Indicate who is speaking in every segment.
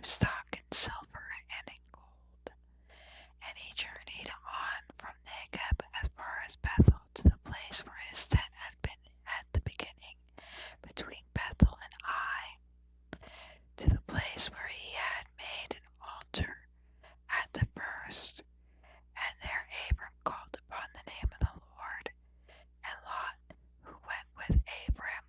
Speaker 1: livestock in silver and in gold. And he journeyed on from Negeb as far as Bethel to the place where his tent had been at the beginning, between Bethel and Ai, to the place where he had made an altar at the first. And there Abram called upon the name of the Lord. And Lot, who went with Abram,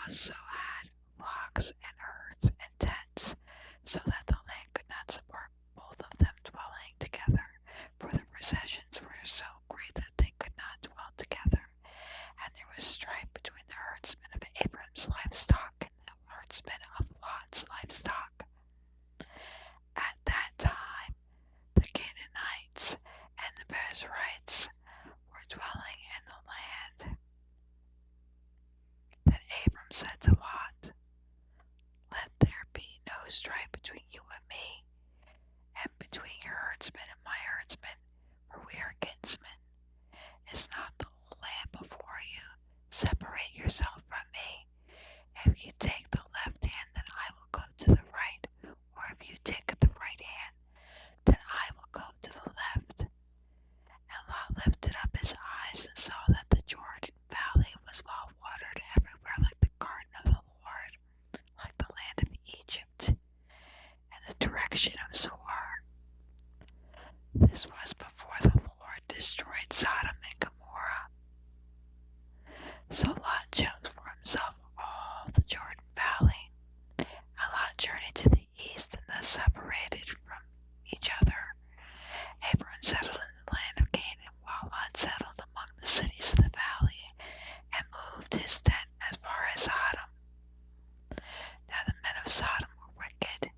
Speaker 1: also had flocks and herds and tents, so that the land could not support both of them dwelling together, for the possessions were so great that they could not dwell together. And there was strife between the herdsmen of Abram's livestock and the herdsmen of Lot's livestock. At that time the Canaanites and the Perizzites were dwelling in the land. Then Abram said to Lot, Let there be no strife between you and me, and between your herdsmen and my herdsmen, for we are kinsmen. Is not the whole land before you? Separate yourself from me. If you take the left hand, then I will go to the right, or if you take the right hand, then I will go to the left. And Lot lifted up his eyes and saw that the Jordan Valley was well watered everywhere, like the garden of the Lord, like the land of Egypt, and the direction of Zoar. This was before the Lord destroyed Sodom and Gomorrah. So Lot chose for himself all the Jordan Valley, and Lot journeyed to the east and thus separated from each other. Abram settled in the land of Canaan, while Lot settled among the cities of the valley, and moved his tent as far as Sodom. Now the men of Sodom were wicked,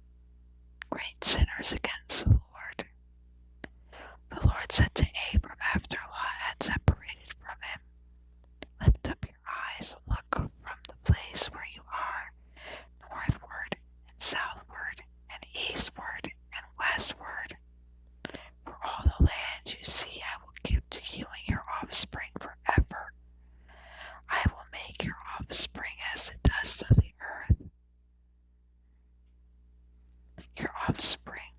Speaker 1: great sinners against the Lord. The Lord said to Abram after Lot had separated from him, Lift up your eyes, look from the place where you are, northward and southward and eastward and westward. For all the land you see I will give to you and your offspring forever. I will make your offspring as the dust of the earth. Your offspring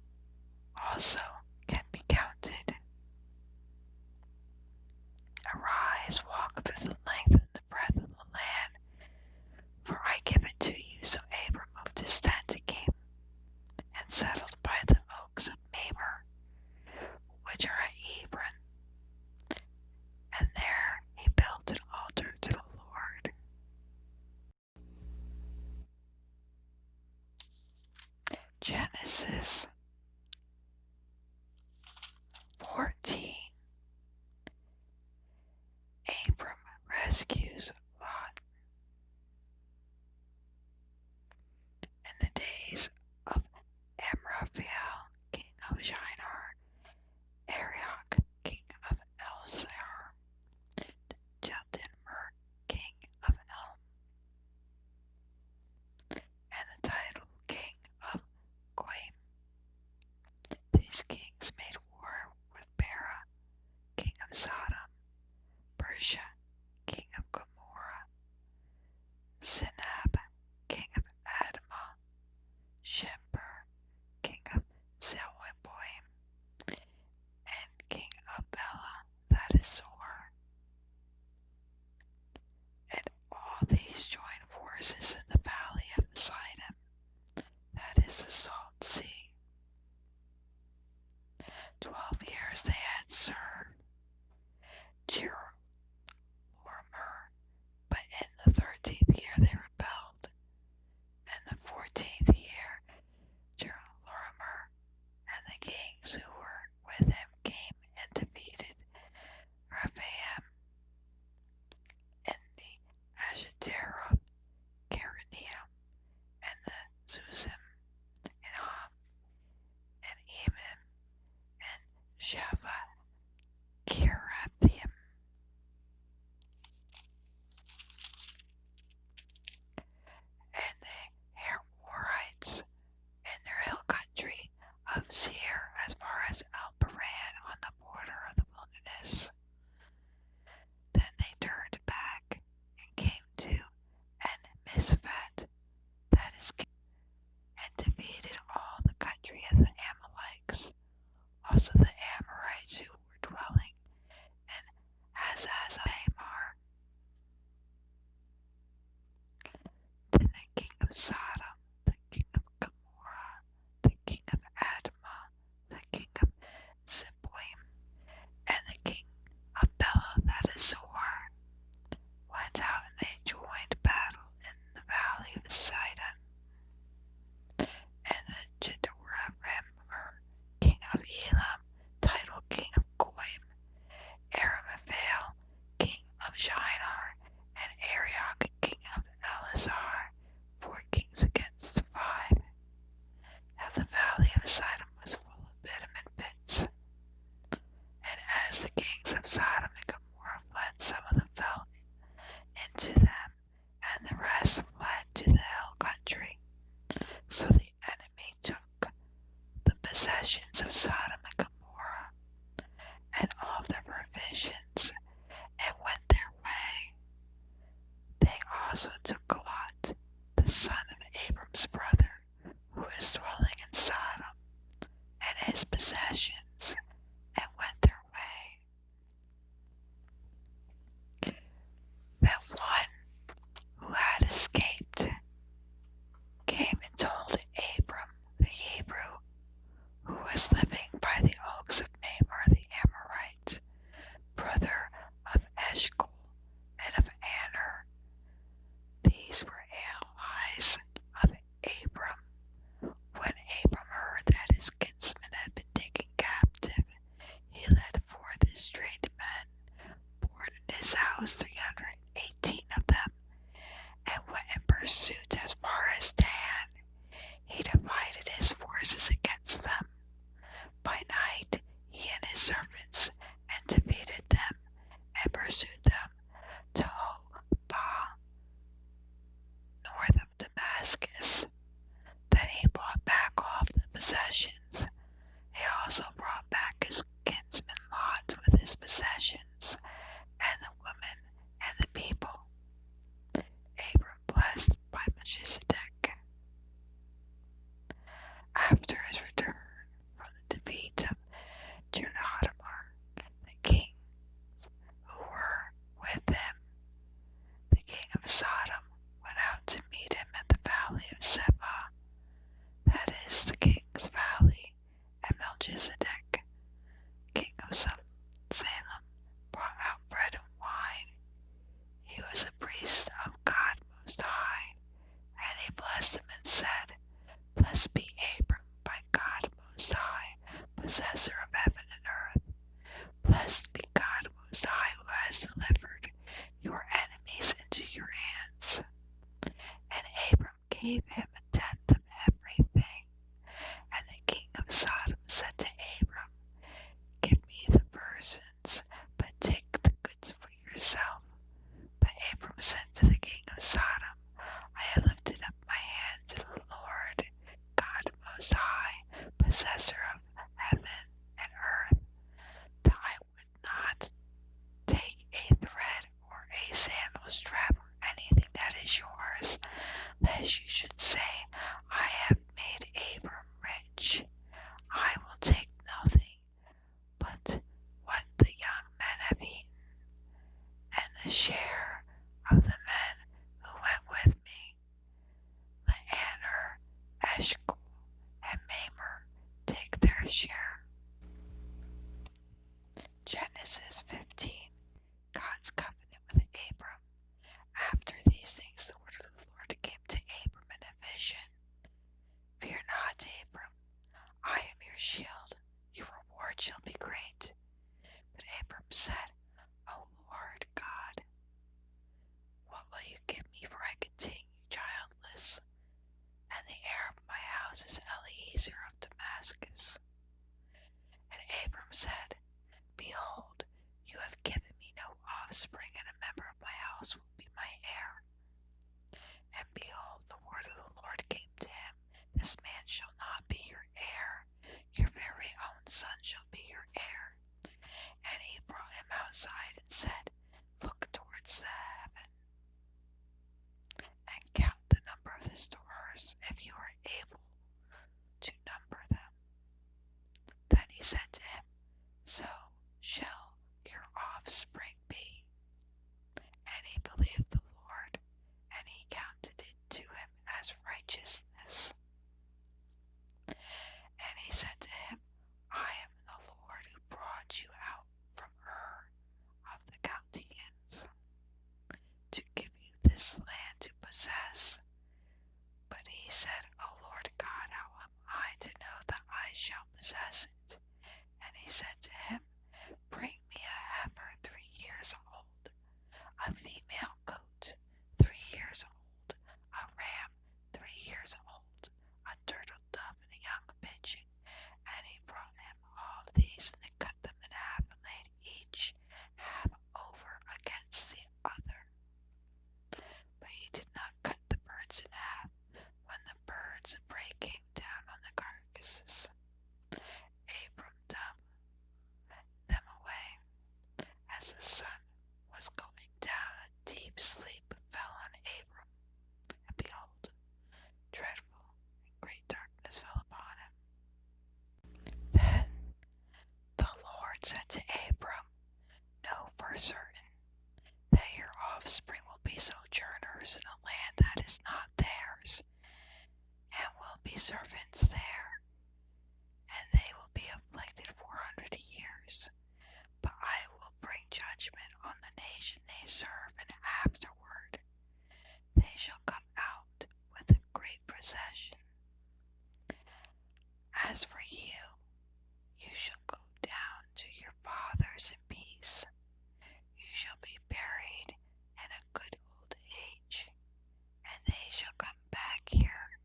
Speaker 1: also can be counted. Arise, walk through the length and the breadth of the land, for I give it to you. So Abram moved his tent and came and settled by the oaks of Mamre, which are at Hebron, and there he built an altar to the Lord. Genesis 14. Abram rescues Lot. In the days of Amraphel, king of Shinar, Arioch, king of Elzar, Jaltinmer, king of Elm, and the title king of Goyim. These kings made war with Bera, king of Sodom, Persia, king of Gomorrah, Sinab, king of Admah, Shemper, king of Zeboim, and king of Bela, that is Zor. And all these joined forces in the valley of Sidon, that is the Salt Sea. 12 years they had served also took Lot, the son of Abram's brother, who was dwelling in Sodom, and his possessions, and went their way. Then one who had escaped came and told Abram the Hebrew, who was living by the oaks of Mamre the Amorite, brother of Eshcol and of Aner. These were allies of Abram. When Abram heard that his kinsman had been taken captive, he led forth his trained men, poured in his house 318 of them, and went in pursuit as far as Dan. He divided his forces against them. By night he and his servants and defeated them and pursued them to Hobah, north of Damascus. Then he brought back all the possessions. He also brought back his kinsman Lot with his possessions, and the women and the people. Abram blessed by Melchizedek. After his return from the defeat of Chedorlaomer, the kings who were with him, the king of Sodom went out to meet him at the valley of Seba, that is, the king's valley, and Melchizedek, king of Salem, brought out bread and wine. He was a priest of God Most High, and he blessed him and said, Blessed be Abram by God Most High, possessor of heaven and earth. Blessed be God Most High, who has delivered your enemies into your hands. And Abram gave him a tenth of everything. And the king of Sodom said to Abram, Give me the persons, but take the goods for yourself. But Abram said to the king of Sodom, I have lifted up my hand to the Lord, God Most High, possessor of heaven and earth, that I would not take a thread or a sandal strap or anything that is yours, lest you should say, I have made Abram rich. I will take nothing but what the young men have eaten, and the share of the men who went with me. Let Aner, Eshcol, and Mamre take their share. Genesis 15. God's covenant with Abram. After these things, the word of the Lord came to Abram in a vision. Fear not, Abram. I am your shield. Your reward shall be great. But Abram said, O Lord God, what will you give me, for I continue childless? And the heir of my house is Eliezer of Damascus. And Abram said, Behold, you have given me no offspring, and a member of my house will be my heir. And behold, the word of the Lord came to him, This man shall not be your heir, your very own son shall be your heir. And he brought him outside and said, Look towards the heaven, and count the number of the stars, if you are able to number them. Then he said to him, So shall your offspring be. And he believed the Lord, and he counted it to him as righteousness. And he said to him, I am the Lord who brought you out from Ur of the Chaldeans to give you this land to possess. But he said, O Lord God, how am I to know that I shall possess it? And he said to him, Bring me a heifer 3 years old, a female goat 3 years old, a ram 3 years old, a turtle dove, and a young pigeon. And he brought him all these, and they cut them in half, and laid each half over against the other. But he did not cut the birds in half when the birds of prey came down on the carcasses. Abram dove them away. As the sun was going down, a deep sleep fell on Abram. are certain that your offspring will be sojourners in a land that is not theirs, and will be servants there, and they will be afflicted 400 years. But I will bring judgment on the nation they serve, and afterward they shall come out with a great procession. As for you, you shall go down to your fathers in peace. You shall be buried in a good old age, and they shall come back here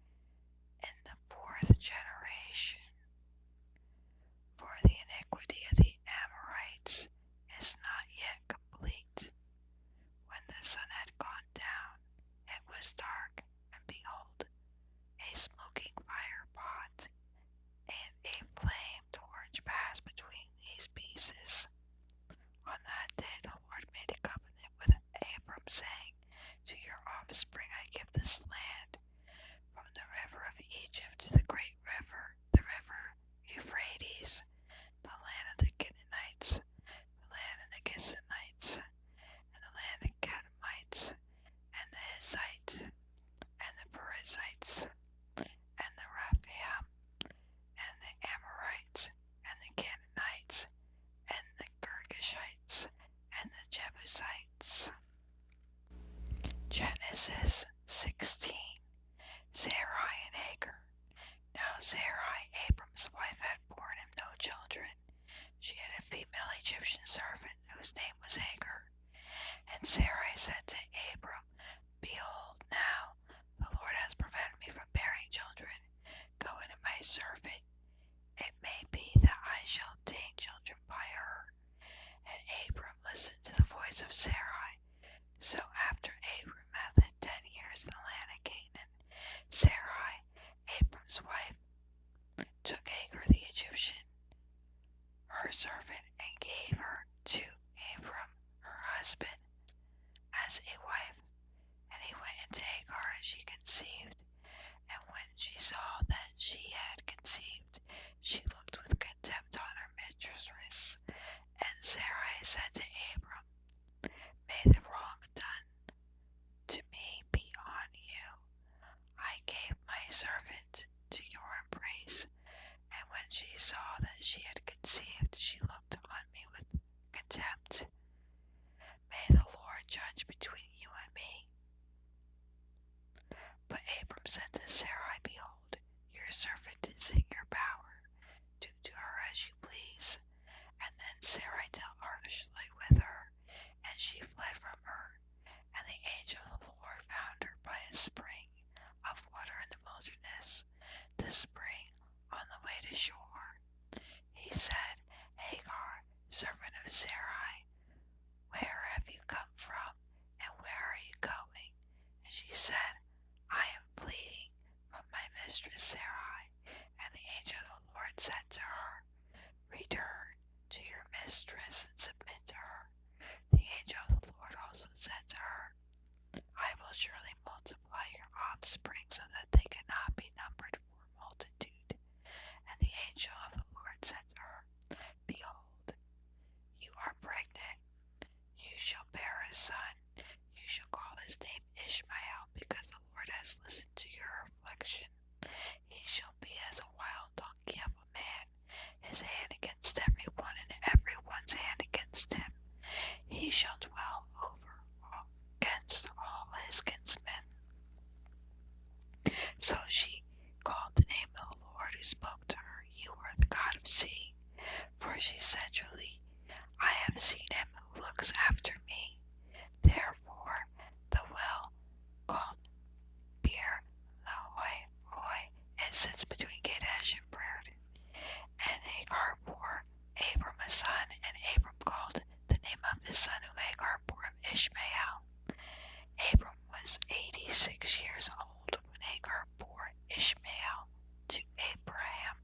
Speaker 1: in the 4th generation. For the iniquity of the Amorites is not yet complete. When the sun had gone down, it was dark, and behold, a smoking firepot and a flame torch passed between these pieces. On that day the Lord made a covenant with Abram, saying, to your offspring I give this land, from the river of Egypt to the great river, the river Euphrates, the land of the Canaanites, the land of the Gibeonites, and the land of the Kadmonites, and the Hittites, and the Perizzites, and the Rephaim, and the Amorites, and the Canaanites, and the Girgashites, and the Jebusites. Genesis 16. Sarai and Hagar. Now Sarai, Abram's wife, had borne him no children. She had a female Egyptian servant whose name was Hagar. And Sarai said to Abram, behold, now the Lord has prevented me from bearing children. Go into my servant. It may be that I shall obtain children by her. And Abram listened to the voice of Sarai. So after Abram had lived 10 years in the land of Canaan, Sarai, Abram's wife, took Hagar the Egyptian, her servant, and gave her to Abram, her husband, as a wife. And he went into Hagar, and she conceived. And when she saw that she had conceived, she looked with contempt on her mistress. And Sarai said to Abram, may the wrong done to me be on you. I gave my servant to your embrace, and when she saw that she had conceived, she looked on me with contempt. May the Lord judge between you and me. But Abram said to Sarai, behold, your servant is in your power. Do to her as you please. And then Sarai dealt harshly with her, and she fled from her. And the angel of the Lord found her by a spring of water in the wilderness, the spring on the way to shore. He said, Hagar, servant of Sarai, where have you come from, and where are you going? And she said, I am fleeing from my mistress Sarai. And the angel of the Lord said to her, return to your mistress and submit to her. The angel of the Lord also said to her, I will surely multiply your offspring so that they cannot be numbered for multitude. And the angel of the Lord said to her, behold, you are pregnant. You shall bear a son. You shall call his name Ishmael, because the Lord has listened to your affliction. He shall be as a wild donkey of a man, his hand against everyone, and everyone's hand against him. He shall dwell against all his kinsmen. So she called the name of the Lord who spoke to her, you are the God of seeing. For she said truly, I have seen him who looks after me. Therefore the well called Beer Lahai, it sits between Kadesh and Bered. And Hagar bore Abram a son, and Abram called the name of his son whom Hagar bore him Ishmael. Abram was 86 years old when Hagar bore Ishmael to Abraham.